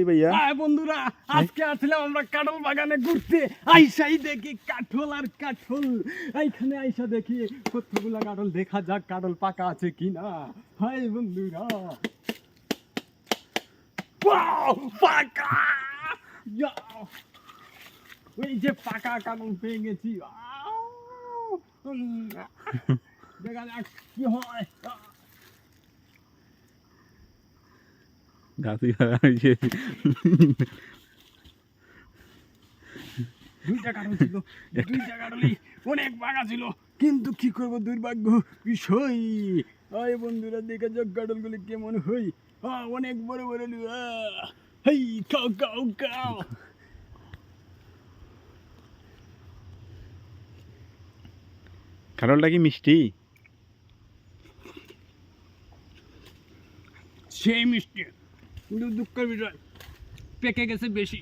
ভাইয়া বন্ধুরা আজকে আসলাম আমরা কাঁঠাল বাগানে ঘুরতে। আইসাই দেখি কাঁঠাল আর কাঁঠাল। এইখানে আইসা দেখি কতগুলা কাঁঠাল, দেখা যাক কাঁঠাল পাকা আছে কিনা। হাই বন্ধুরা, ওয়াও পাকা! ইয়াও! ওই যে পাকা কাঁঠাল পেয়ে গেছি। দেখা যাক কি হয়। দুইটা কাঁঠাল ছিল, দুইটা কাঁঠালই অনেক পাকা ছিল, কিন্তু কি করবো, দুর্ভাগ্য বিষয়। ওই বন্ধুরা দেখে যাক কাঁঠালগুলি কেমন হই। অনেক বড় বড়। হেই খাও খাও খাও। কাঁঠালটা কি মিষ্টি? সেই মিষ্টি, কিন্তু দুঃখের বিষয় পেকে গেছে বেশি।